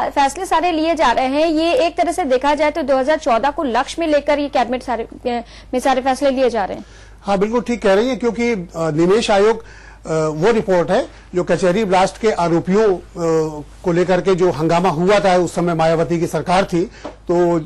फैसले सारे लिए जा रहे हैं, ये एक तरह से देखा जाए तो 2014 को लक्ष्य में लेकर ये कैबिनेट में सारे फैसले लिए जा रहे हैं। हाँ, बिल्कुल ठीक कह रही है, क्योंकि निवेश आयोग वो रिपोर्ट है जो कचहरी ब्लास्ट के आरोपियों को लेकर के जो हंगामा हुआ था, उस समय मायावती की सरकार थी, तो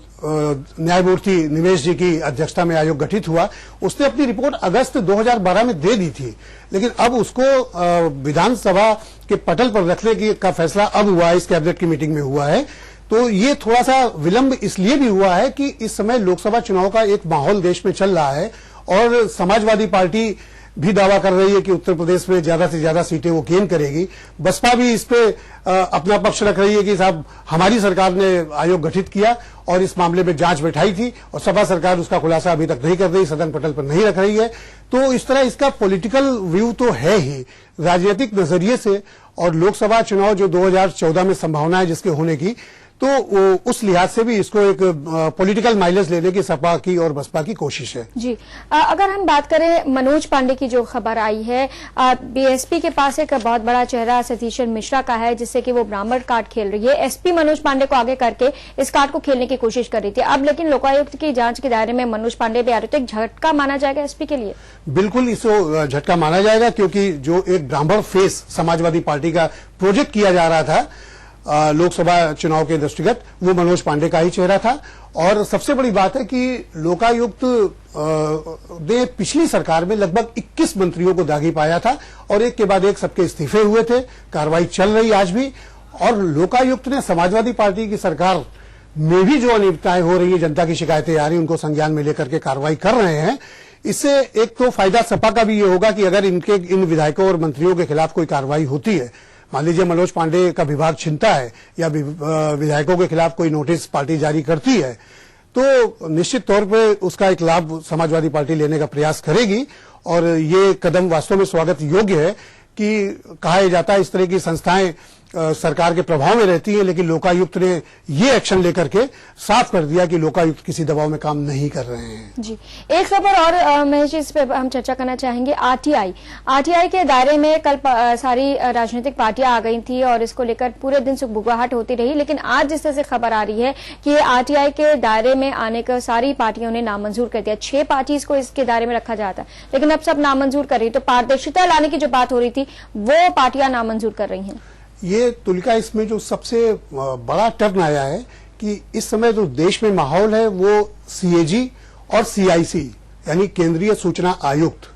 न्यायमूर्ति निवेश जी की अध्यक्षता में आयोग गठित हुआ। उसने अपनी रिपोर्ट अगस्त 2012 में दे दी थी, लेकिन अब उसको विधानसभा के पटल पर रखने का फैसला अब हुआ है, इस कैबिनेट की मीटिंग में हुआ है। तो ये थोड़ा सा विलंब इसलिए भी हुआ है कि इस समय लोकसभा चुनाव का एक माहौल देश में चल रहा है और समाजवादी पार्टी भी दावा कर रही है कि उत्तर प्रदेश में ज्यादा से ज्यादा सीटें वो गेन करेगी। बसपा भी इस पे अपना पक्ष रख रही है कि साहब हमारी सरकार ने आयोग गठित किया और इस मामले में जांच बैठाई थी, और सपा सरकार उसका खुलासा अभी तक नहीं कर रही, सदन पटल पर नहीं रख रही है। तो इस तरह इसका पॉलिटिकल व्यू तो है ही राजनीतिक नजरिए से, और लोकसभा चुनाव जो 2014 में संभावना है जिसके होने की, तो उस लिहाज से भी इसको एक पॉलिटिकल माइलेज लेने की सपा की और बसपा की कोशिश है। जी, अगर हम बात करें मनोज पांडे की जो खबर आई है, बीएसपी के पास एक बहुत बड़ा चेहरा सतीशन मिश्रा का है, जिससे कि वो ब्राह्मण कार्ड खेल रही है। एसपी मनोज पांडे को आगे करके इस कार्ड को खेलने की कोशिश कर रही थी। अब लेकिन लोकायुक्त की जांच के दायरे में मनोज पांडे भी आ रहे, तो एक झटका माना जाएगा एसपी के लिए? बिल्कुल इसको झटका माना जाएगा, क्योंकि जो एक ब्राह्मण फेस समाजवादी पार्टी का प्रोजेक्ट किया जा रहा था लोकसभा चुनाव के दृष्टिगत, वो मनोज पांडे का ही चेहरा था। और सबसे बड़ी बात है कि लोकायुक्त ने पिछली सरकार में लगभग 21 मंत्रियों को दागी पाया था और एक के बाद एक सबके इस्तीफे हुए थे। कार्रवाई चल रही आज भी, और लोकायुक्त ने समाजवादी पार्टी की सरकार में भी जो अनियमितताएं हो रही है, जनता की शिकायतें आ रही, उनको संज्ञान में लेकर के कार्रवाई कर रहे हैं। इससे एक तो फायदा सपा का भी ये होगा कि अगर इन विधायकों और मंत्रियों के खिलाफ कोई कार्रवाई होती है, मान लीजिए मनोज पांडे का विभाग छिनता है या विधायकों के खिलाफ कोई नोटिस पार्टी जारी करती है, तो निश्चित तौर पे उसका एक लाभ समाजवादी पार्टी लेने का प्रयास करेगी। और ये कदम वास्तव में स्वागत योग्य है कि कहा जाता है इस तरह की संस्थाएं सरकार के प्रभाव में रहती है, लेकिन लोकायुक्त ने ये एक्शन लेकर के साफ कर दिया कि लोकायुक्त किसी दबाव में काम नहीं कर रहे हैं। जी, एक खबर और महेश, इस पे हम चर्चा करना चाहेंगे। आरटीआई के दायरे में कल सारी राजनीतिक पार्टियां आ गई थी और इसको लेकर पूरे दिन सुगबुगाहट होती रही, लेकिन आज जिस तरह से खबर आ रही है कि आरटीआई के दायरे में आने का सारी पार्टियों ने नामंजूर कर दिया। 6 पार्टीज को इसके दायरे में रखा जाता है, लेकिन अब सब नामंजूर कर रही, तो पारदर्शिता लाने की जो बात हो रही थी वो पार्टियां नामंजूर कर रही हैं। ये तुलिका, इसमें जो सबसे बड़ा टर्न आया है कि इस समय जो देश में माहौल है वो सीएजी और सीआईसी यानी केंद्रीय सूचना आयुक्त,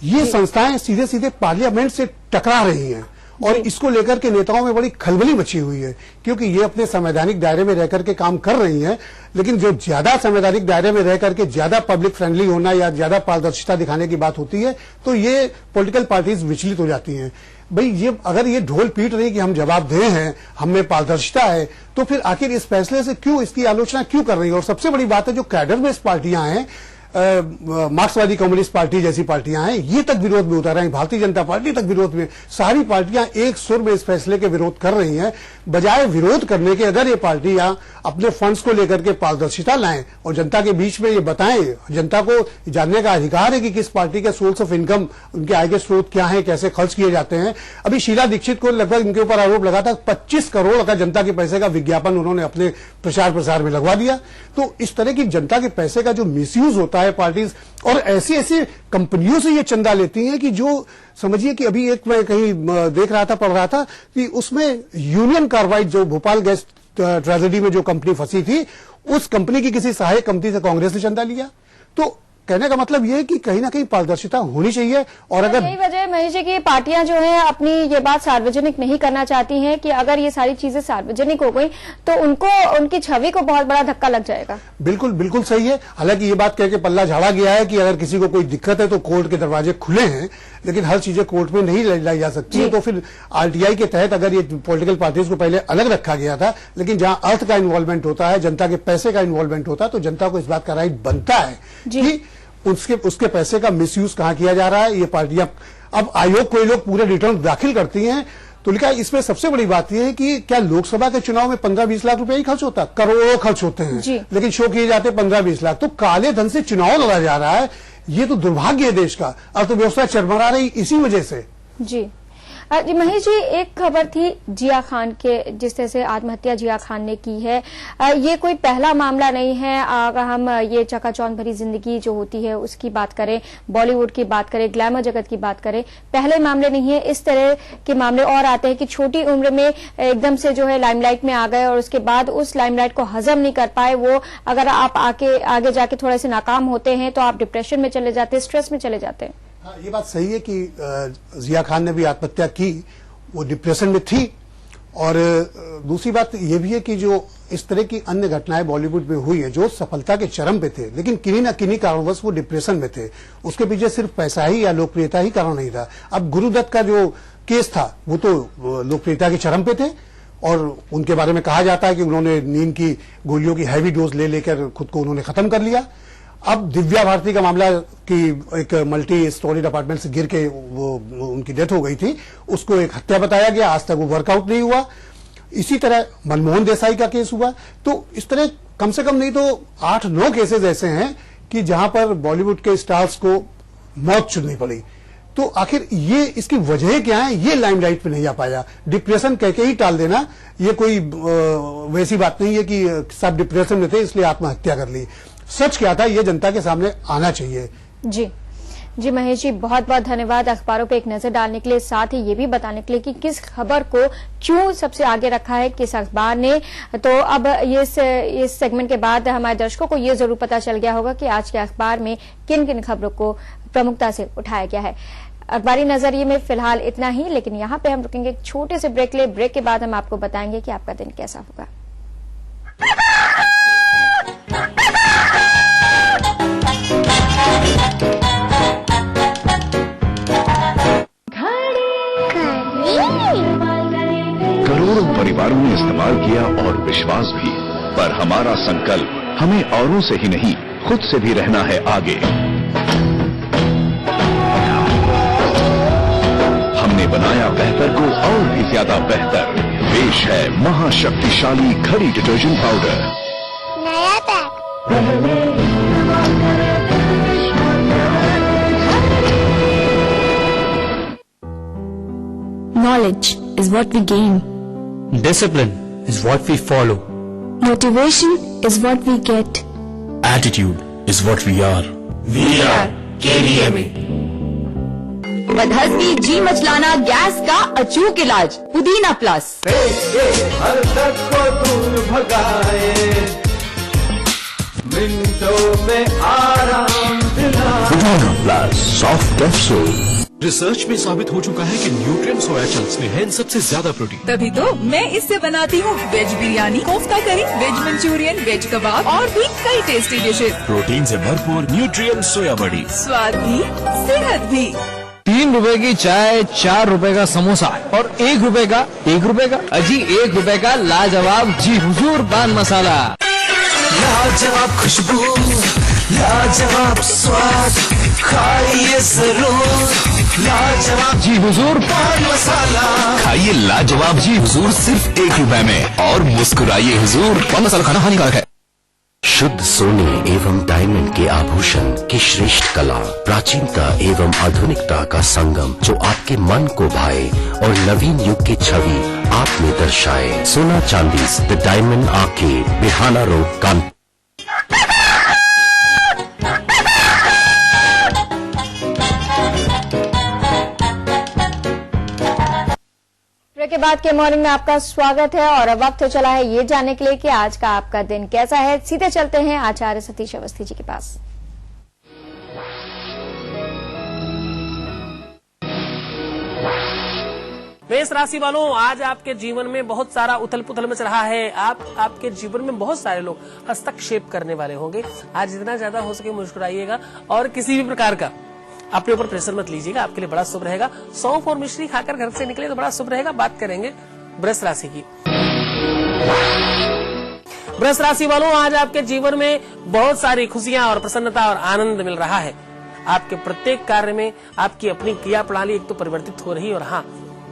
ये संस्थाएं सीधे सीधे पार्लियामेंट से टकरा रही हैं और इसको लेकर के नेताओं में बड़ी खलबली मची हुई है, क्योंकि ये अपने संवैधानिक दायरे में रहकर के काम कर रही हैं, लेकिन जो ज्यादा संवैधानिक दायरे में रहकर के ज्यादा पब्लिक फ्रेंडली होना या ज्यादा पारदर्शिता दिखाने की बात होती है, तो ये पॉलिटिकल पार्टीज विचलित हो जाती हैं। भाई ये अगर ये ढोल पीट रही कि हम जवाबदेह हैं, हमें पारदर्शिता है, तो फिर आखिर इस फैसले से क्यों, इसकी आलोचना क्यों कर रही है? और सबसे बड़ी बात है जो कैडर में पार्टियां हैं, मार्क्सवादी कम्युनिस्ट पार्टी जैसी पार्टियां हैं, ये तक विरोध में उतर रही, भारतीय जनता पार्टी तक विरोध में, सारी पार्टियां एक सुर में इस फैसले के विरोध कर रही हैं। बजाय विरोध करने के अगर ये पार्टियां अपने फंड्स को लेकर के पारदर्शिता लाएं और जनता के बीच में ये बताएं, जनता को जानने का अधिकार है कि किस पार्टी के सोर्स ऑफ इनकम, उनके आय के स्रोत क्या है, कैसे खर्च किए जाते हैं। अभी शीला दीक्षित को लगभग इनके ऊपर आरोप लगा था 25 करोड़ का जनता के पैसे का विज्ञापन उन्होंने अपने प्रचार प्रसार में लगवा दिया। तो इस तरह की जनता के पैसे का जो मिसयूज होता है पार्टीज, और ऐसी ऐसी कंपनियों से ये चंदा लेती हैं कि जो समझिए कि अभी एक मैं कहीं देख रहा था, पढ़ रहा था कि उसमें यूनियन कार्बाइड जो भोपाल गैस ट्रेजेडी में जो कंपनी फंसी थी, उस कंपनी की किसी सहायक कंपनी से कांग्रेस ने चंदा लिया। तो कहने का मतलब ये है कि कहीं ना कहीं पारदर्शिता होनी चाहिए। और अगर यही वजह महेश जी की पार्टियां जो है अपनी ये बात सार्वजनिक नहीं करना चाहती हैं कि अगर ये सारी चीजें सार्वजनिक हो गई तो उनको, उनकी छवि को बहुत बड़ा धक्का लग जाएगा। बिल्कुल बिल्कुल सही है। हालांकि ये बात कह के पल्ला झाड़ा गया है कि अगर किसी को कोई दिक्कत है तो कोर्ट के दरवाजे खुले हैं, लेकिन हर चीजें कोर्ट में नहीं लाई जा सकती है। तो फिर आरटीआई के तहत अगर ये पॉलिटिकल पार्टीज को पहले अलग रखा गया था, लेकिन जहां अर्थ का इन्वॉल्वमेंट होता है, जनता के पैसे का इन्वॉल्वमेंट होता है, तो जनता को इस बात का राइट बनता है कि उसके पैसे का मिसयूज कहां किया जा रहा है। ये पार्टियां, अब आयोग को ये लोग पूरे रिटर्न दाखिल करती हैं, तो लिखा इसमें सबसे बड़ी बात यह है कि क्या लोकसभा के चुनाव में 15-20 लाख रुपए ही खर्च होता, करोड़ों खर्च होते हैं, लेकिन शो किए जाते 15-20 लाख। तो काले धन से चुनाव लड़ा जा रहा है, ये तो दुर्भाग्य है देश का। अर्थव्यवस्था चरमरा रही इसी वजह से। जी, जी महेश जी, एक खबर थी जिया खान के, जिस तरह से आत्महत्या जिया खान ने की है। ये कोई पहला मामला नहीं है। अगर हम ये चकाचौंध भरी जिंदगी जो होती है उसकी बात करें, बॉलीवुड की बात करें, ग्लैमर जगत की बात करें, पहले मामले नहीं है। इस तरह के मामले और आते हैं कि छोटी उम्र में एकदम से जो है लाइमलाइट में आ गए और उसके बाद उस लाइमलाइट को हजम नहीं कर पाए। वो अगर आप आगे जाके थोड़े से नाकाम होते हैं तो आप डिप्रेशन में चले जाते हैं, स्ट्रेस में चले जाते हैं। हाँ, ये बात सही है कि जिया खान ने भी आत्महत्या की, वो डिप्रेशन में थी। और दूसरी बात ये भी है कि जो इस तरह की अन्य घटनाएं बॉलीवुड में हुई है जो सफलता के चरम पे थे, लेकिन किन्हीं न किन्हीं कारणवश वो डिप्रेशन में थे। उसके पीछे सिर्फ पैसा ही या लोकप्रियता ही कारण नहीं था। अब गुरुदत्त का जो केस था वो तो लोकप्रियता के चरम पे थे और उनके बारे में कहा जाता है कि उन्होंने नींद की गोलियों की हैवी डोज ले लेकर खुद को उन्होंने खत्म कर लिया। अब दिव्या भारती का मामला कि एक मल्टी स्टोरी अपार्टमेंट से गिर के वो उनकी डेथ हो गई थी, उसको एक हत्या बताया गया। आज तक वो वर्कआउट नहीं हुआ। इसी तरह मनमोहन देसाई का केस हुआ। तो इस तरह कम से कम नहीं तो 8-9 केसेस ऐसे हैं कि जहां पर बॉलीवुड के स्टार्स को मौत चुननी पड़ी। तो आखिर ये इसकी वजह क्या है, ये लाइमलाइट पे नहीं आ पाया। डिप्रेशन कह के ही टाल देना ये कोई वैसी बात नहीं है कि सब डिप्रेशन में थे इसलिए आत्महत्या कर ली। सच क्या था ये जनता के सामने आना चाहिए। जी महेश जी, बहुत बहुत धन्यवाद अखबारों पे एक नजर डालने के लिए, साथ ही ये भी बताने के लिए कि किस खबर को क्यों सबसे आगे रखा है किस अखबार ने। तो अब इस सेगमेंट के बाद हमारे दर्शकों को ये जरूर पता चल गया होगा कि आज के अखबार में किन किन खबरों को प्रमुखता से उठाया गया है। अखबारी नजरिए में फिलहाल इतना ही, लेकिन यहाँ पे हम रुकेंगे एक छोटे से ब्रेक ले। ब्रेक के बाद हम आपको बताएंगे कि आपका दिन कैसा होगा। करोड़ों परिवारों ने इस्तेमाल किया और विश्वास भी, पर हमारा संकल्प हमें औरों से ही नहीं खुद से भी रहना है आगे। हमने बनाया बेहतर को और भी ज्यादा बेहतर। पेश है महाशक्तिशाली घड़ी डिटर्जेंट पाउडर। नया pack. Knowledge is what we gain. Discipline is what we follow. Motivation is what we get. Attitude is what we are. We are KDMA. बदहज़मी जी मचलाना गैस का अचूक इलाज पुदीना प्लस। हर दर्द को दूर भगाए, मिनटों में आराम दिलाए। पुदीना प्लस सॉफ्ट कैप्सूल। रिसर्च में साबित हो चुका है कि न्यूट्रिएंट सोया चंक्स में है सबसे ज्यादा प्रोटीन। तभी तो मैं इससे बनाती हूँ वेज बिरयानी, कोफ्ता करी, वेज मंचूरियन, वेज कबाब और भी कई टेस्टी डिशेज। प्रोटीन से भरपूर न्यूट्रिएंट सोया बड़ी, स्वाद भी सेहत भी। 3 रुपए की चाय, 4 रुपए का समोसा और 1 रुपए का अजी 1 रुपए का लाजवाब जी हुजूर पान मसाला। लाजवाब खुशबू, लाजवाब स्वाद, खाइए जरूर लाजवाब जी हुजूर पान मसाला। खाइए लाजवाब जी हुजूर सिर्फ 1 रुपए में और मुस्कुराइए हुजूर। पान मसाला खाना हानिकारक है। शुद्ध सोने एवं डायमंड के आभूषण की श्रेष्ठ कला, प्राचीनता एवं आधुनिकता का संगम जो आपके मन को भाए और नवीन युग की छवि आप में दर्शाए। Sona Chandi the diamond arcade, Birhana road, Kanpur. के बाद के मॉर्निंग में आपका स्वागत है और अब वक्त हो चला है ये जानने के लिए कि आज का आपका दिन कैसा है। सीधे चलते हैं आचार्य सतीश अवस्थी जी के पास। मेष राशि वालों, आज आपके जीवन में बहुत सारा उथल पुथल मच रहा है। आपके जीवन में बहुत सारे लोग हस्तक्षेप करने वाले होंगे। आज जितना ज्यादा हो सके मुस्कुराइएगा और किसी भी प्रकार का अपने ऊपर प्रेशर मत लीजिएगा, आपके लिए बड़ा शुभ रहेगा। सौंफ और मिश्री खाकर घर से निकले तो बड़ा शुभ रहेगा। बात करेंगे वृष राशि की। वृष राशि वालों, आज आपके जीवन में बहुत सारी खुशियां और प्रसन्नता और आनंद मिल रहा है। आपके प्रत्येक कार्य में आपकी अपनी क्रिया प्रणाली एक तो परिवर्तित हो रही है और हाँ,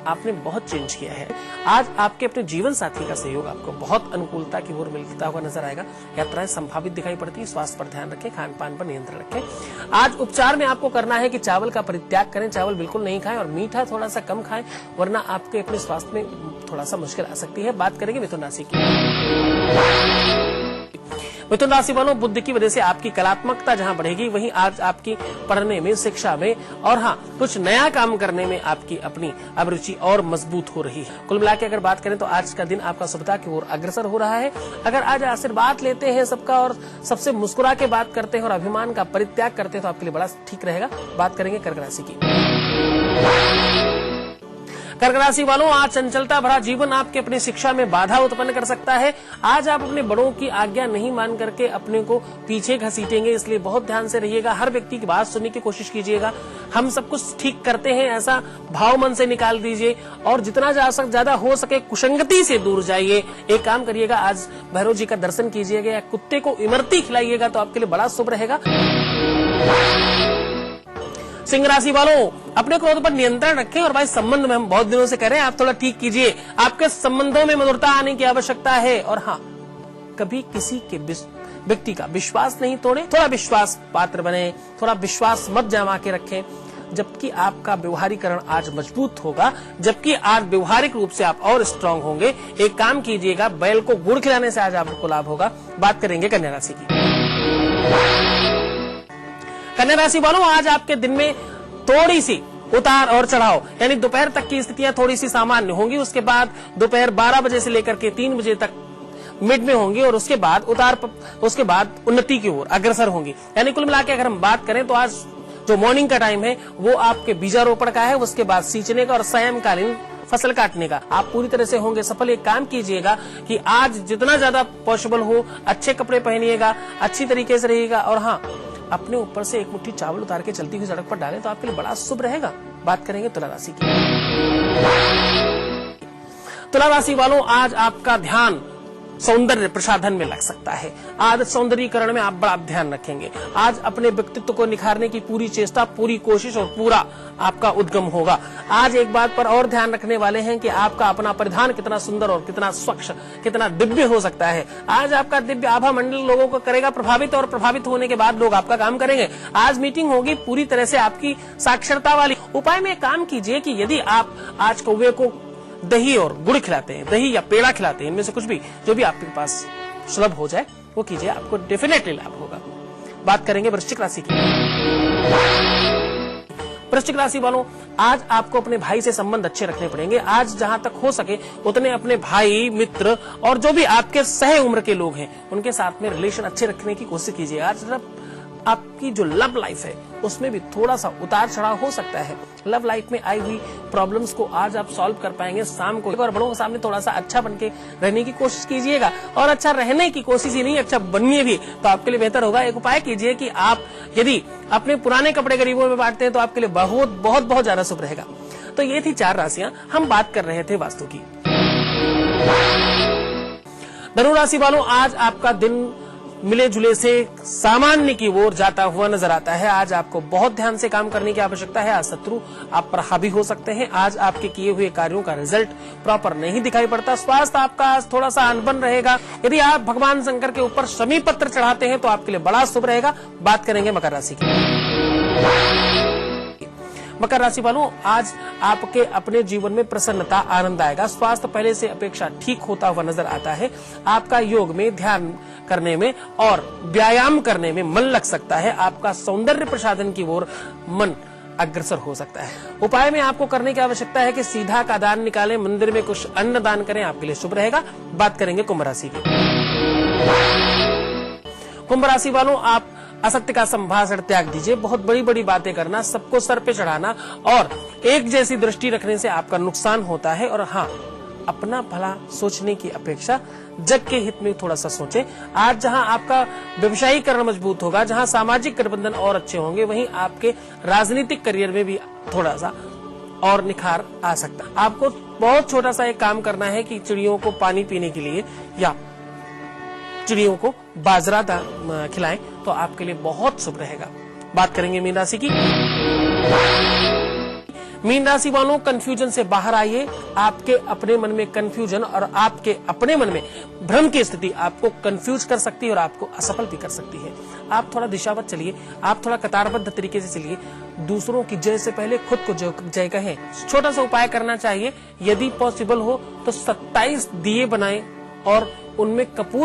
आपने बहुत चेंज किया है। आज आपके अपने जीवन साथी का सहयोग आपको बहुत अनुकूलता की ओर मिलता हुआ नजर आएगा। यात्राएं संभावित दिखाई पड़ती है। स्वास्थ्य पर ध्यान रखें, खान पान पर नियंत्रण रखें। आज उपचार में आपको करना है कि चावल का परित्याग करें, चावल बिल्कुल नहीं खाएं और मीठा थोड़ा सा कम खाएं, वरना आपके अपने स्वास्थ्य में थोड़ा सा मुश्किल आ सकती है। बात करेंगे मिथुन राशि की। मिथुन राशि वालों, बुद्ध की वजह से आपकी कलात्मकता जहां बढ़ेगी, वहीं आज आपकी पढ़ने में, शिक्षा में और हाँ कुछ नया काम करने में आपकी अपनी अभिरुचि और मजबूत हो रही है। कुल मिला के अगर बात करें तो आज का दिन आपका शुभता की ओर अग्रसर हो रहा है। अगर आज आशीर्वाद लेते हैं सबका और सबसे मुस्कुरा के बात करते हैं और अभिमान का परित्याग करते हैं तो आपके लिए बड़ा ठीक रहेगा। बात करेंगे कर्क राशि की। कर्क राशि वालों, आज चंचलता भरा जीवन आपके अपनी शिक्षा में बाधा उत्पन्न कर सकता है। आज आप अपने बड़ों की आज्ञा नहीं मान करके अपने को पीछे घसीटेंगे, इसलिए बहुत ध्यान से रहिएगा। हर व्यक्ति की बात सुनने की कोशिश कीजिएगा। हम सब कुछ ठीक करते हैं ऐसा भाव मन से निकाल दीजिए और जितना ज्यादा हो सके कुसंगति से दूर जाइए। एक काम करिएगा, आज भैरव जी का दर्शन कीजिएगा या कुत्ते को इमरती खिलाइएगा तो आपके लिए बड़ा शुभ रहेगा। सिंह राशि वालों, अपने क्रोध पर नियंत्रण रखें और भाई संबंध में हम बहुत दिनों से कह रहे हैं आप थोड़ा ठीक कीजिए। आपके संबंधों में मधुरता आने की आवश्यकता है और हाँ, कभी किसी के व्यक्ति का विश्वास नहीं तोड़े, थोड़ा विश्वास पात्र बने, थोड़ा विश्वास मत जमा के रखें। जबकि आपका व्यवहारीकरण आज मजबूत होगा, जबकि आज व्यवहारिक रूप से आप और स्ट्रांग होंगे। एक काम कीजिएगा, बैल को गुड़ खिलाने से आज आपको लाभ होगा। बात करेंगे कन्या राशि की। कन्या राशि वालों, आज आपके दिन में थोड़ी सी उतार और चढ़ाव, यानी दोपहर तक की स्थितियां थोड़ी सी सामान्य होंगी। उसके बाद दोपहर 12 बजे से लेकर के 3 बजे तक मिड में होंगी और उसके बाद उन्नति की ओर अग्रसर होंगी। यानी कुल मिलाकर अगर हम बात करें तो आज जो मॉर्निंग का टाइम है वो आपके बीजारोपण का है, उसके बाद सींचने का और सायंकालीन फसल काटने का। आप पूरी तरह से होंगे सफल। एक काम कीजिएगा कि आज जितना ज्यादा पॉसिबल हो अच्छे कपड़े पहनिएगा, अच्छी तरीके से रहिएगा और हाँ, अपने ऊपर से एक मुट्ठी चावल उतार के चलती हुई सड़क पर डालें तो आपके लिए बड़ा शुभ रहेगा। बात करेंगे तुला राशि की। तुला राशि वालों, आज आपका ध्यान सौंदर्य प्रसाधन में लग सकता है। आज सौंदर्यीकरण में आप बड़ा ध्यान रखेंगे। आज अपने व्यक्तित्व को निखारने की पूरी चेष्टा, पूरी कोशिश और पूरा आपका उद्गम होगा। आज एक बात पर और ध्यान रखने वाले हैं कि आपका अपना परिधान कितना सुंदर और कितना स्वच्छ, कितना दिव्य हो सकता है। आज आपका दिव्य आभा मंडल लोगों को करेगा प्रभावित और प्रभावित होने के बाद लोग आपका काम करेंगे। आज मीटिंग होगी पूरी तरह से आपकी साक्षरता वाली। उपाय में काम कीजिए कि यदि आप आज कौवे को दही और गुड़ खिलाते हैं, दही या पेड़ा खिलाते हैं, इनमें से कुछ भी जो भी आपके पास सुलभ हो जाए वो कीजिए, आपको डेफिनेटली लाभ होगा। बात करेंगे वृश्चिक राशि की। वृश्चिक राशि वालों, आज आपको अपने भाई से संबंध अच्छे रखने पड़ेंगे। आज जहां तक हो सके उतने अपने भाई, मित्र और जो भी आपके सह उम्र के लोग हैं उनके साथ में रिलेशन अच्छे रखने की कोशिश कीजिए। आज आपकी जो लव लाइफ है उसमें भी थोड़ा सा उतार चढ़ाव हो सकता है। लव लाइफ में आई हुई प्रॉब्लम्स को आज आप सॉल्व कर पाएंगे शाम को। और बड़ों के सामने थोड़ा सा अच्छा बन के रहने की कोशिश कीजिएगा और अच्छा रहने की कोशिश ही नहीं, अच्छा बनिए भी तो आपके लिए बेहतर होगा। एक उपाय कीजिए कि आप यदि अपने पुराने कपड़े गरीबों में बांटते हैं तो आपके लिए बहुत ज्यादा शुभ रहेगा। तो ये थी 4 राशियां। हम बात कर रहे थे वास्तु की। धनु राशि वालों, आज आपका दिन मिले जुले से सामान्य की ओर जाता हुआ नजर आता है। आज आपको बहुत ध्यान से काम करने की आवश्यकता है। आज शत्रु आप पर हावी हो सकते हैं। आज आपके किए हुए कार्यों का रिजल्ट प्रॉपर नहीं दिखाई पड़ता। स्वास्थ्य आपका आज थोड़ा सा अनबन रहेगा। यदि आप भगवान शंकर के ऊपर शमी पत्र चढ़ाते हैं तो आपके लिए बड़ा शुभ रहेगा। बात करेंगे मकर राशि की। मकर राशि वालों, आज आपके अपने जीवन में प्रसन्नता, आनंद आएगा। स्वास्थ्य पहले से अपेक्षा ठीक होता हुआ नजर आता है। आपका योग में, ध्यान करने में और व्यायाम करने में मन लग सकता है। आपका सौंदर्य प्रसाधन की ओर मन अग्रसर हो सकता है। उपाय में आपको करने की आवश्यकता है कि सीधा का दान निकालें, मंदिर में कुछ अन्न दान करें, आपके लिए शुभ रहेगा। बात करेंगे कुंभ राशि की। कुंभ राशि वालों, आप असत्य का संभाषण त्याग दीजिए। बहुत बड़ी बड़ी बातें करना, सबको सर पे चढ़ाना और एक जैसी दृष्टि रखने से आपका नुकसान होता है। और हाँ, अपना भला सोचने की अपेक्षा जग के हित में थोड़ा सा सोचें। आज जहां आपका व्यवसायीकरण मजबूत होगा, जहां सामाजिक गठबंधन और अच्छे होंगे, वहीं आपके राजनीतिक करियर में भी थोड़ा सा और निखार आ सकता है। आपको बहुत छोटा सा एक काम करना है कि चिड़ियों को पानी पीने के लिए या चिड़ियों को बाजरा खिलाएं तो आपके लिए बहुत शुभ रहेगा। बात करेंगे मीन राशि की। मीन राशि वालों, कंफ्यूजन से बाहर आइए। आपके अपने मन में कंफ्यूजन और आपके अपने मन में भ्रम की स्थिति आपको कंफ्यूज कर सकती है और आपको असफल भी कर सकती है। आप थोड़ा दिशावत चलिए, आप थोड़ा कतारबद्ध तरीके से चलिए। दूसरों की जय से पहले खुद को जय कहें। छोटा सा उपाय करना चाहिए, यदि पॉसिबल हो तो 27 दिए बनाएं और उनमें कपूर